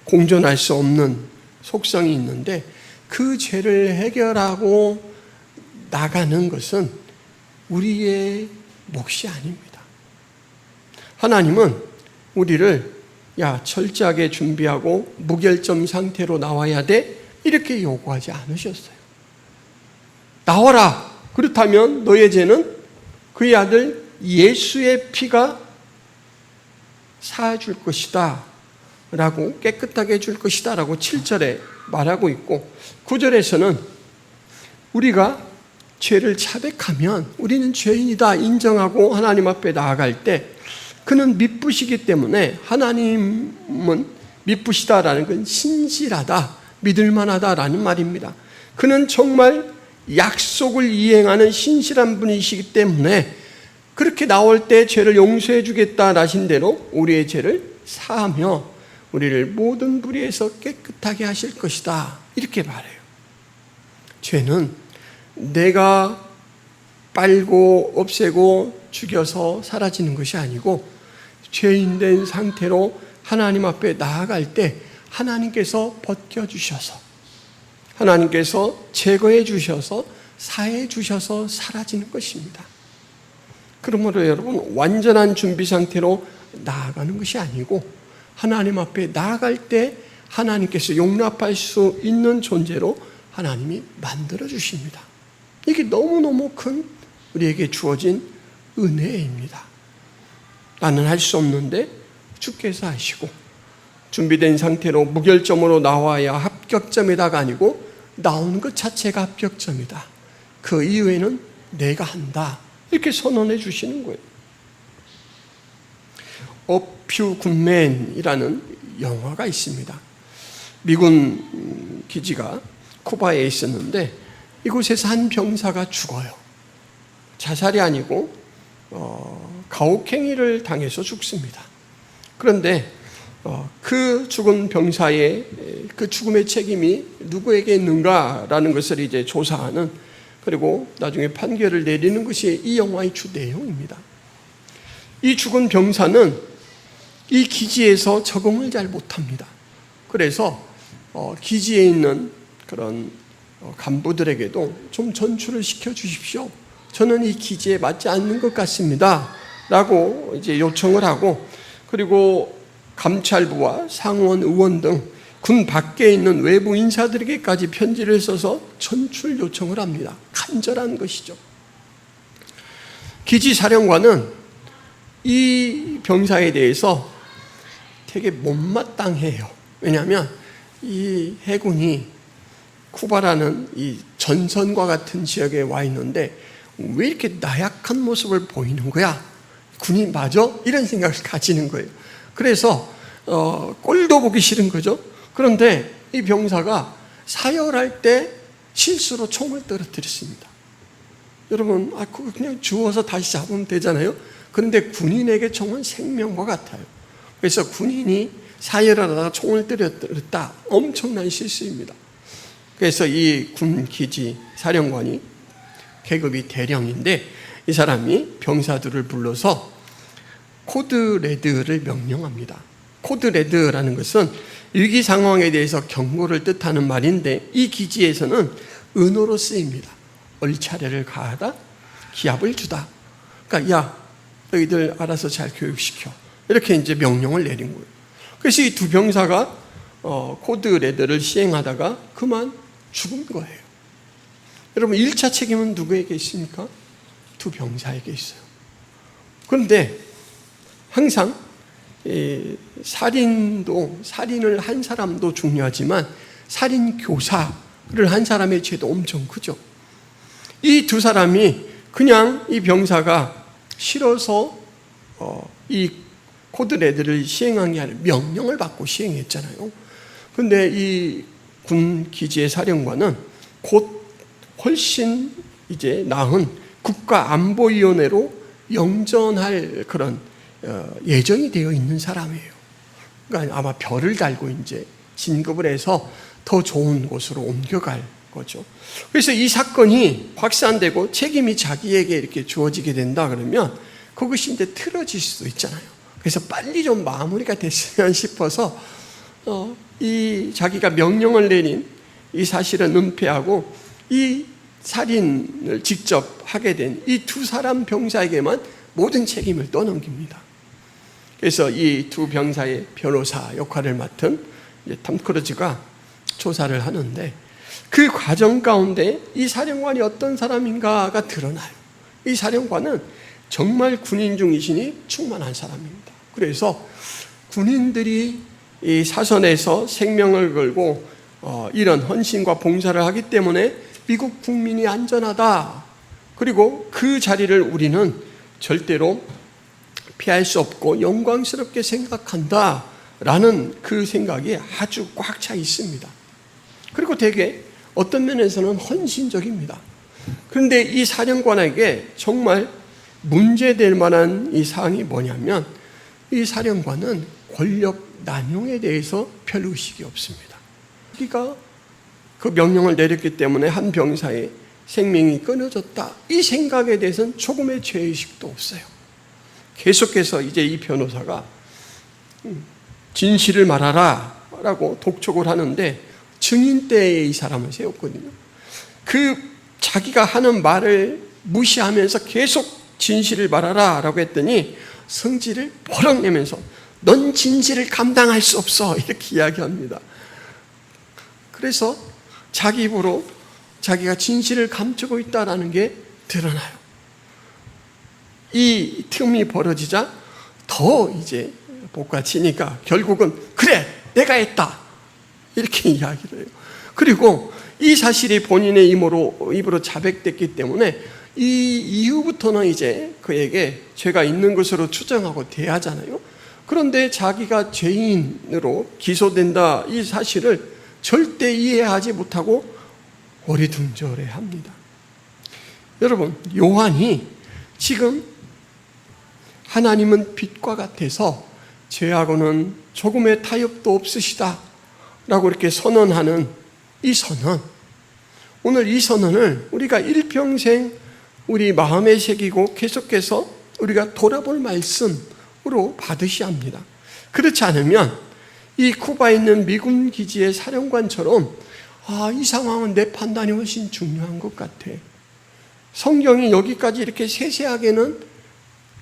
공존할 수 없는 속성이 있는데 그 죄를 해결하고 나가는 것은 우리의 몫이 아닙니다. 하나님은 우리를 철저하게 준비하고 무결점 상태로 나와야 돼, 이렇게 요구하지 않으셨어요. 나와라. 그렇다면 너의 죄는 그의 아들 예수의 피가 사해줄 것이다 라고, 깨끗하게 해줄 것이다 라고 7절에 말하고 있고, 9절에서는 우리가 죄를 자백하면 우리는 죄인이다 인정하고 하나님 앞에 나아갈 때 그는 미쁘시기 때문에, 하나님은 미쁘시다라는 건 신실하다, 믿을만하다라는 말입니다. 그는 정말 약속을 이행하는 신실한 분이시기 때문에 그렇게 나올 때 죄를 용서해 주겠다 하신 대로 우리의 죄를 사하며 우리를 모든 불의에서 깨끗하게 하실 것이다, 이렇게 말해요. 죄는 내가 빨고 없애고 죽여서 사라지는 것이 아니고 죄인된 상태로 하나님 앞에 나아갈 때 하나님께서 벗겨주셔서, 하나님께서 제거해 주셔서 사해 주셔서 사라지는 것입니다. 그러므로 여러분, 완전한 준비 상태로 나아가는 것이 아니고 하나님 앞에 나아갈 때 하나님께서 용납할 수 있는 존재로 하나님이 만들어 주십니다. 이게 너무너무 큰 우리에게 주어진 은혜입니다. 나는 할 수 없는데 주께서 하시고, 준비된 상태로 무결점으로 나와야 합격점이다가 아니고 나오는 것 자체가 합격점이다. 그 이후에는 내가 한다 이렇게 선언해 주시는 거예요. 어퓨 굿맨이라는 영화가 있습니다. 미군 기지가 쿠바에 있었는데 이곳에서 한 병사가 죽어요. 자살이 아니고 가혹행위를 당해서 죽습니다. 그런데 그 죽은 병사의 그 죽음의 책임이 누구에게 있는가라는 것을 이제 조사하는, 그리고 나중에 판결을 내리는 것이 이 영화의 주 내용입니다. 이 죽은 병사는 이 기지에서 적응을 잘 못합니다. 그래서 기지에 있는 그런 간부들에게도 좀 전출을 시켜 주십시오. 저는 이 기지에 맞지 않는 것 같습니다. 라고 이제 요청을 하고, 그리고 감찰부와 상원 의원 등 군 밖에 있는 외부 인사들에게까지 편지를 써서 전출 요청을 합니다. 간절한 것이죠. 기지 사령관은 이 병사에 대해서 되게 못마땅해요. 왜냐하면 이 해군이 쿠바라는 이 전선과 같은 지역에 와 있는데 왜 이렇게 나약한 모습을 보이는 거야? 군인 맞아? 이런 생각을 가지는 거예요. 그래서 꼴도 보기 싫은 거죠. 그런데 이 병사가 사열할 때 실수로 총을 떨어뜨렸습니다. 여러분, 그거 그냥 주워서 다시 잡으면 되잖아요. 그런데 군인에게 총은 생명과 같아요. 그래서 군인이 사열하다가 총을 떨어뜨렸다. 엄청난 실수입니다. 그래서 이 군 기지 사령관이 계급이 대령인데 이 사람이 병사들을 불러서 코드 레드를 명령합니다. 코드 레드라는 것은 위기 상황에 대해서 경고를 뜻하는 말인데 이 기지에서는 은어로 쓰입니다. 얼차례를 가하다, 기합을 주다. 그러니까 야, 너희들 알아서 잘 교육시켜. 이렇게 이제 명령을 내린 거예요. 그래서 이 두 병사가 코드 레드를 시행하다가 그만 죽은 거예요. 여러분, 1차 책임은 누구에게 있습니까? 두 병사에게 있어요. 그런데 항상 살인을 한 사람도 중요하지만 살인 교사를 한 사람의 죄도 엄청 크죠. 이 두 사람이 그냥 이 병사가 싫어서 이 코드 레드를 시행한 게 아니라 명령을 받고 시행했잖아요. 그런데 이 군 기지의 사령관은 곧 훨씬 이제 나은 국가안보위원회로 영전할 그런 예정이 되어 있는 사람이에요. 그러니까 아마 별을 달고 이제 진급을 해서 더 좋은 곳으로 옮겨갈 거죠. 그래서 이 사건이 확산되고 책임이 자기에게 이렇게 주어지게 된다 그러면 그것이 이제 틀어질 수도 있잖아요. 그래서 빨리 좀 마무리가 됐으면 싶어서 이 자기가 명령을 내린 이 사실은 은폐하고 이 살인을 직접 하게 된 이 두 사람 병사에게만 모든 책임을 떠넘깁니다. 그래서 이 두 병사의 변호사 역할을 맡은 톰 크루즈가 조사를 하는데 그 과정 가운데 이 사령관이 어떤 사람인가가 드러나요. 이 사령관은 정말 군인 중이신이 충만한 사람입니다. 그래서 군인들이 이 사선에서 생명을 걸고 이런 헌신과 봉사를 하기 때문에 미국 국민이 안전하다. 그리고 그 자리를 우리는 절대로 피할 수 없고 영광스럽게 생각한다라는 그 생각이 아주 꽉 차 있습니다. 그리고 되게 어떤 면에서는 헌신적입니다. 그런데 이 사령관에게 정말 문제될 만한 이 사항이 뭐냐면 이 사령관은 권력 남용에 대해서 별 의식이 없습니다. 자기가 그 명령을 내렸기 때문에 한 병사의 생명이 끊어졌다. 이 생각에 대해서는 조금의 죄의식도 없어요. 계속해서 이제 이 변호사가 진실을 말하라 라고 독촉을 하는데 증인대에 이 사람을 세웠거든요. 그 자기가 하는 말을 무시하면서 계속 진실을 말하라 라고 했더니 성질을 버럭 내면서 넌 진실을 감당할 수 없어 이렇게 이야기합니다. 그래서 자기 입으로 자기가 진실을 감추고 있다는 게 드러나요. 이 틈이 벌어지자 더 이제 복받치니까 결국은 그래 내가 했다 이렇게 이야기를 해요. 그리고 이 사실이 본인의 입으로 자백됐기 때문에 이 이후부터는 이제 그에게 죄가 있는 것으로 추정하고 대하잖아요. 그런데 자기가 죄인으로 기소된다 이 사실을 절대 이해하지 못하고 어리둥절해합니다. 여러분, 요한이 지금 하나님은 빛과 같아서 죄하고는 조금의 타협도 없으시다 라고 이렇게 선언하는 이 선언, 오늘 이 선언을 우리가 일평생 우리 마음에 새기고 계속해서 우리가 돌아볼 말씀으로 받으셔야 합니다. 그렇지 않으면 이 쿠바에 있는 미군 기지의 사령관처럼 이 상황은 내 판단이 훨씬 중요한 것 같아. 성경이 여기까지 이렇게 세세하게는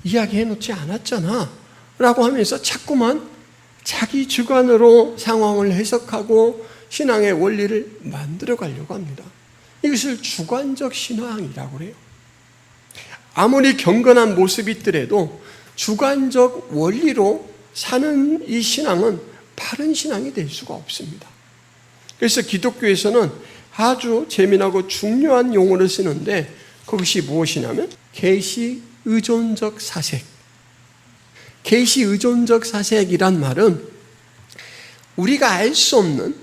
이야기해 놓지 않았잖아 라고 하면서 자꾸만 자기 주관으로 상황을 해석하고 신앙의 원리를 만들어 가려고 합니다. 이것을 주관적 신앙이라고 해요. 아무리 경건한 모습이 있더라도 주관적 원리로 사는 이 신앙은 바른 신앙이 될 수가 없습니다. 그래서 기독교에서는 아주 재미나고 중요한 용어를 쓰는데 그것이 무엇이냐면 계시 의존적 사색. 계시 의존적 사색이란 말은 우리가 알 수 없는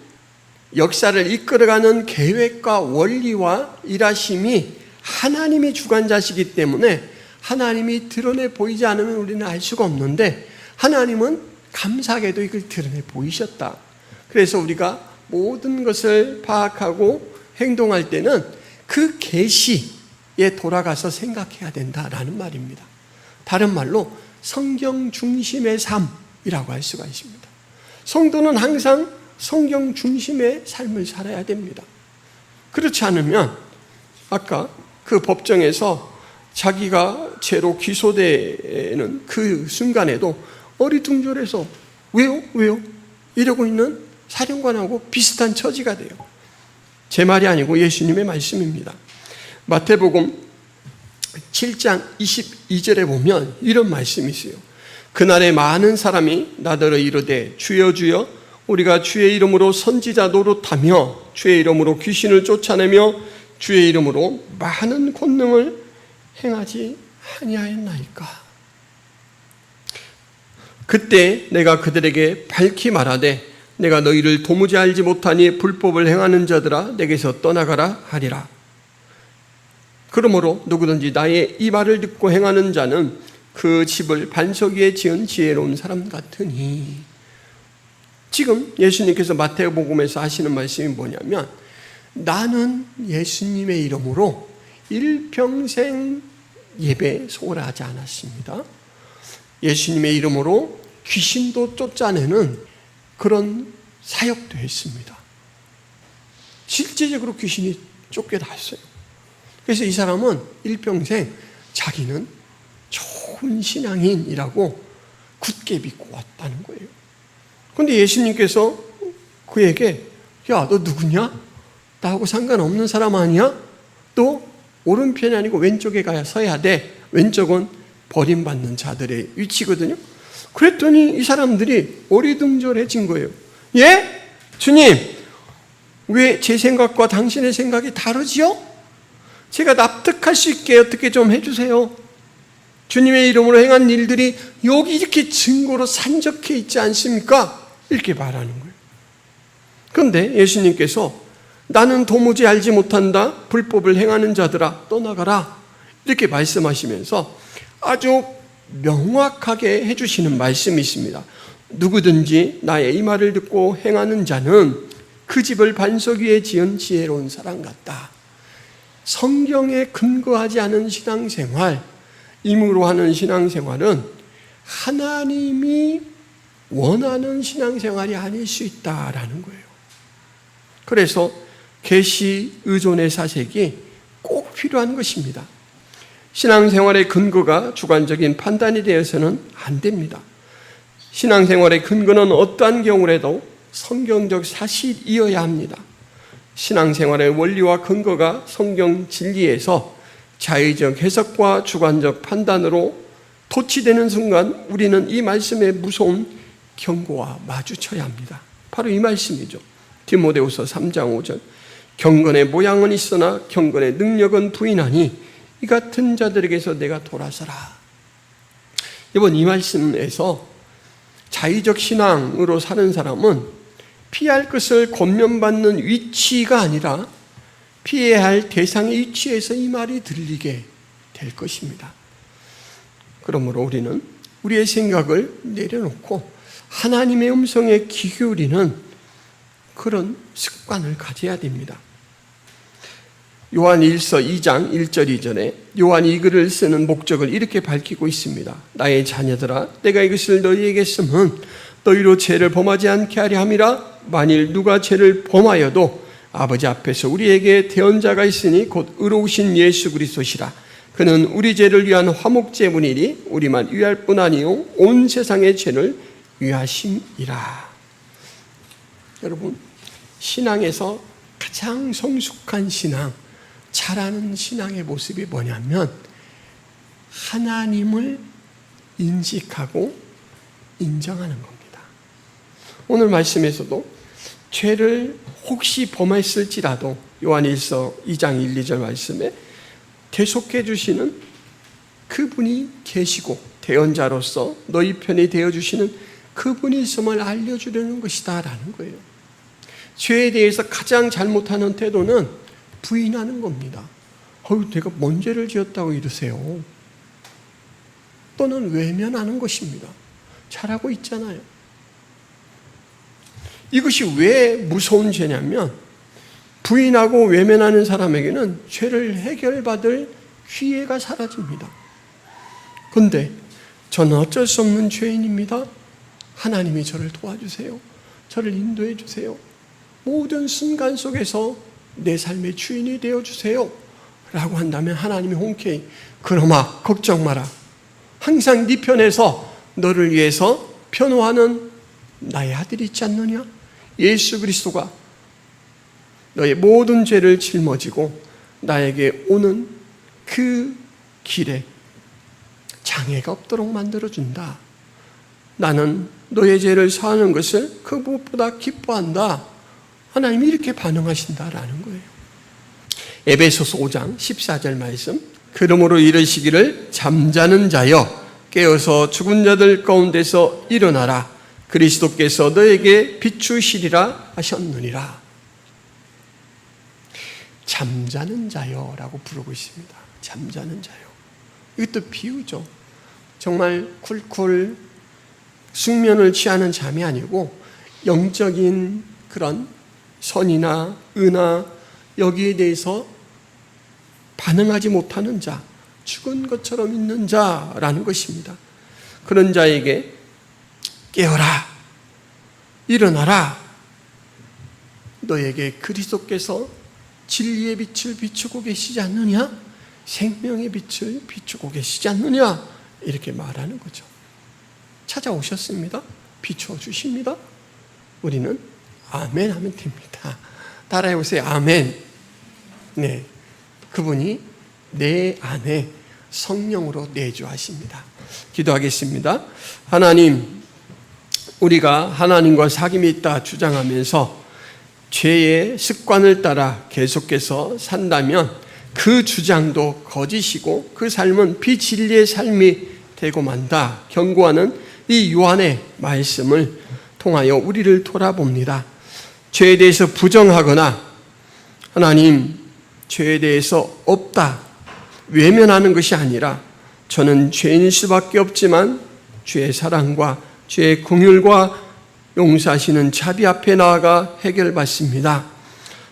역사를 이끌어가는 계획과 원리와 일하심이 하나님이 주관자시기 때문에 하나님이 드러내 보이지 않으면 우리는 알 수가 없는데 하나님은 감사하게도 이걸 드러내 보이셨다. 그래서 우리가 모든 것을 파악하고 행동할 때는 그 계시에 돌아가서 생각해야 된다라는 말입니다. 다른 말로 성경 중심의 삶이라고 할 수가 있습니다. 성도는 항상 성경 중심의 삶을 살아야 됩니다. 그렇지 않으면 아까 그 법정에서 자기가 죄로 기소되는 그 순간에도 어리둥절해서 왜요? 이러고 있는 사령관하고 비슷한 처지가 돼요. 제 말이 아니고 예수님의 말씀입니다. 마태복음 7장 22절에 보면 이런 말씀이 있어요. 그날에 많은 사람이 나더러 이르되 주여 주여 우리가 주의 이름으로 선지자 노릇하며 주의 이름으로 귀신을 쫓아내며 주의 이름으로 많은 권능을 행하지 아니하였나이까. 그때 내가 그들에게 밝히 말하되 내가 너희를 도무지 알지 못하니 불법을 행하는 자들아 내게서 떠나가라 하리라. 그러므로 누구든지 나의 이 말을 듣고 행하는 자는 그 집을 반석 위에 지은 지혜로운 사람 같으니. 지금 예수님께서 마태복음에서 하시는 말씀이 뭐냐면 나는 예수님의 이름으로 일평생 예배 소홀하지 않았습니다. 예수님의 이름으로 귀신도 쫓아내는 그런 사역도 했습니다. 실제적으로 귀신이 쫓겨났어요. 그래서 이 사람은 일평생 자기는 좋은 신앙인이라고 굳게 믿고 왔다는 거예요. 그런데 예수님께서 그에게 야, 너 누구냐? 나하고 상관없는 사람 아니야? 너 오른편이 아니고 왼쪽에 가야 서야 돼. 왼쪽은 버림받는 자들의 위치거든요. 그랬더니 이 사람들이 어리둥절해진 거예요. 예? 주님, 왜 제 생각과 당신의 생각이 다르지요? 제가 납득할 수 있게 어떻게 좀 해주세요. 주님의 이름으로 행한 일들이 여기 이렇게 증거로 산적해 있지 않습니까? 이렇게 말하는 거예요. 그런데 예수님께서 나는 도무지 알지 못한다. 불법을 행하는 자들아 떠나가라. 이렇게 말씀하시면서 아주 명확하게 해주시는 말씀이 있습니다. 누구든지 나의 이 말을 듣고 행하는 자는 그 집을 반석 위에 지은 지혜로운 사람 같다. 성경에 근거하지 않은 신앙생활, 임으로 하는 신앙생활은 하나님이 원하는 신앙생활이 아닐 수 있다라는 거예요. 그래서 계시 의존의 사색이 꼭 필요한 것입니다. 신앙생활의 근거가 주관적인 판단이 되어서는 안 됩니다. 신앙생활의 근거는 어떠한 경우라도 성경적 사실이어야 합니다. 신앙생활의 원리와 근거가 성경 진리에서 자의적 해석과 주관적 판단으로 도취되는 순간 우리는 이 말씀의 무서운 경고와 마주쳐야 합니다. 바로 이 말씀이죠. 디모데후서 3장 5절 경건의 모양은 있으나 경건의 능력은 부인하니 이 같은 자들에게서 내가 돌아서라. 이번 이 말씀에서 자의적 신앙으로 사는 사람은 피할 것을 권면받는 위치가 아니라 피해야 할 대상의 위치에서 이 말이 들리게 될 것입니다. 그러므로 우리는 우리의 생각을 내려놓고 하나님의 음성에 귀 기울이는 그런 습관을 가져야 됩니다. 요한 1서 2장 1절 2절에 요한이 이 글을 쓰는 목적을 이렇게 밝히고 있습니다. 나의 자녀들아, 내가 이것을 너희에게 쓰면 너희로 죄를 범하지 않게 하려 함이라. 만일 누가 죄를 범하여도 아버지 앞에서 우리에게 대언자가 있으니 곧 의로우신 예수 그리스도시라. 그는 우리 죄를 위한 화목제물이니 우리만 위할 뿐 아니요 온 세상의 죄를 위하심이라. 여러분, 신앙에서 가장 성숙한 신앙, 잘하는 신앙의 모습이 뭐냐면 하나님을 인식하고 인정하는 겁니다. 오늘 말씀에서도 죄를 혹시 범했을지라도 요한 1서 2장 1, 2절 말씀에 대속해 주시는 그분이 계시고 대언자로서 너희 편이 되어주시는 그분이 있음을 알려주려는 것이다 라는 거예요. 죄에 대해서 가장 잘못하는 태도는 부인하는 겁니다. 내가 뭔 죄를 지었다고 이러세요? 또는 외면하는 것입니다. 잘하고 있잖아요. 이것이 왜 무서운 죄냐면 부인하고 외면하는 사람에게는 죄를 해결받을 기회가 사라집니다. 그런데 저는 어쩔 수 없는 죄인입니다. 하나님이 저를 도와주세요. 저를 인도해 주세요. 모든 순간 속에서 내 삶의 주인이 되어주세요 라고 한다면 하나님이 흔쾌히 그놈아 걱정 마라. 항상 네 편에서 너를 위해서 변호하는 나의 아들이 있지 않느냐? 예수 그리스도가 너의 모든 죄를 짊어지고 나에게 오는 그 길에 장애가 없도록 만들어준다. 나는 너의 죄를 사하는 것을 그 무엇보다 기뻐한다. 하나님이 이렇게 반응하신다라는 거예요. 에베소서 5장 14절 말씀, 그러므로 이르시기를 잠자는 자여 깨어서 죽은 자들 가운데서 일어나라. 그리스도께서 너에게 비추시리라 하셨느니라. 잠자는 자여라고 부르고 있습니다. 잠자는 자여. 이것도 비유죠. 정말 쿨쿨 숙면을 취하는 잠이 아니고 영적인 그런 선이나 은하 여기에 대해서 반응하지 못하는 자, 죽은 것처럼 있는 자라는 것입니다. 그런 자에게 깨어라, 일어나라. 너에게 그리스도께서 진리의 빛을 비추고 계시지 않느냐? 생명의 빛을 비추고 계시지 않느냐? 이렇게 말하는 거죠. 찾아오셨습니다. 비추어 주십니다. 우리는 아멘 하면 됩니다. 따라해보세요. 아멘. 네, 그분이 내 안에 성령으로 내주하십니다. 기도하겠습니다. 하나님, 우리가 하나님과 사귐이 있다 주장하면서 죄의 습관을 따라 계속해서 산다면 그 주장도 거짓이고 그 삶은 비진리의 삶이 되고 만다 경고하는 이 요한의 말씀을 통하여 우리를 돌아봅니다. 죄에 대해서 부정하거나 하나님 죄에 대해서 없다 외면하는 것이 아니라 저는 죄인일 수밖에 없지만 주의 사랑과 주의 긍휼과 용서하시는 자비 앞에 나아가 해결받습니다.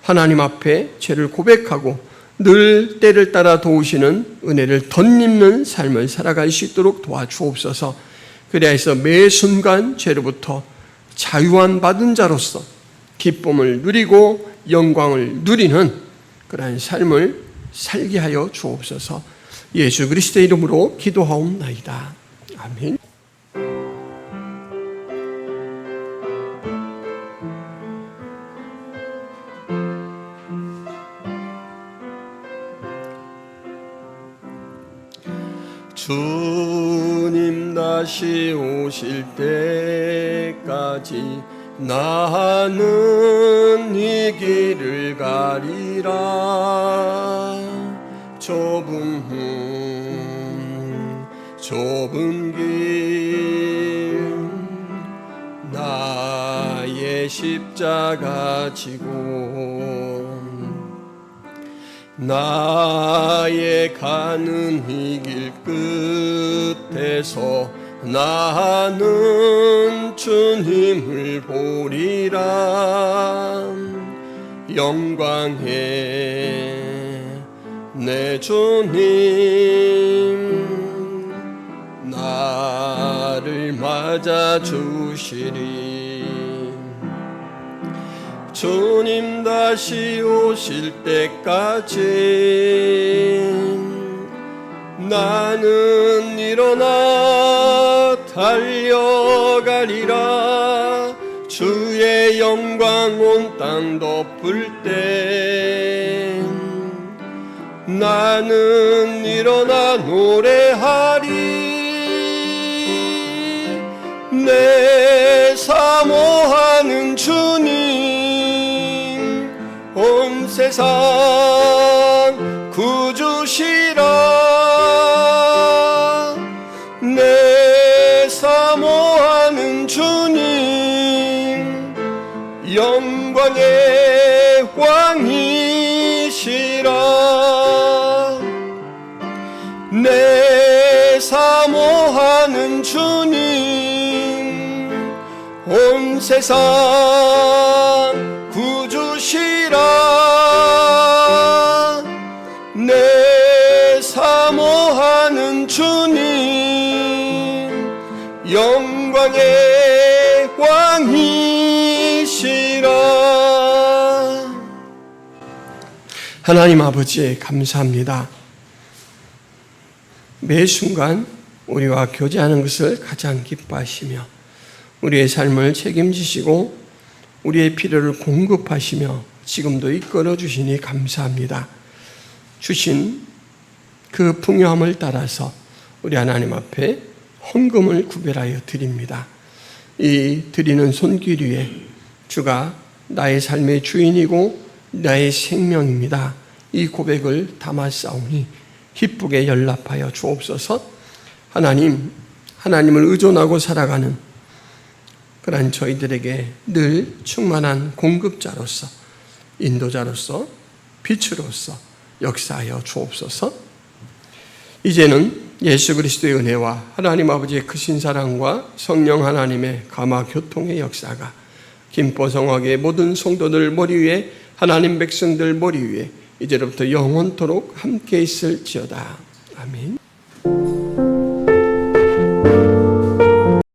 하나님 앞에 죄를 고백하고 늘 때를 따라 도우시는 은혜를 덧입는 삶을 살아갈 수 있도록 도와주옵소서. 그리하여서 매 순간 죄로부터 자유한 받은 자로서 기쁨을 누리고 영광을 누리는 그러한 삶을 살게 하여 주옵소서. 예수 그리스도의 이름으로 기도하옵나이다. 아멘. 주님 다시 오실 때까지 나는 이 길을 가리라. 좁은 길 나의 십자가 지고 나의 가는 이 길 끝에서 나는 주님을 보리라. 영광의 내 주님 나를 맞아주시리. 주님 다시 오실 때까지 나는 일어나 달려가리라. 주의 영광 온 땅 덮을 때 나는 일어나 노래하리. 내 사모하는 주님 온 세상 구주시라. 내 사모하는 주님 영광의 왕이시라. 내 사모하는 주님 온 세상 구주시라. 내 사모하는 주님 영광의 왕이시라. 하나님 아버지 감사합니다. 매 순간 우리와 교제하는 것을 가장 기뻐하시며 우리의 삶을 책임지시고 우리의 필요를 공급하시며 지금도 이끌어 주시니 감사합니다. 주신 그 풍요함을 따라서 우리 하나님 앞에 헌금을 구별하여 드립니다. 이 드리는 손길 위에 주가 나의 삶의 주인이고 나의 생명입니다. 이 고백을 담았사오니 기쁘게 연락하여 주옵소서. 하나님을 의존하고 살아가는 그러한 저희들에게 늘 충만한 공급자로서 인도자로서 빛으로서 역사하여 주옵소서. 이제는 예수 그리스도의 은혜와 하나님 아버지의 크신 사랑과 성령 하나님의 감화 교통의 역사가 김포성학의 모든 성도들 머리 위에 하나님 백성들 머리 위에 이제로부터 영원토록 함께 있을지어다. 아멘.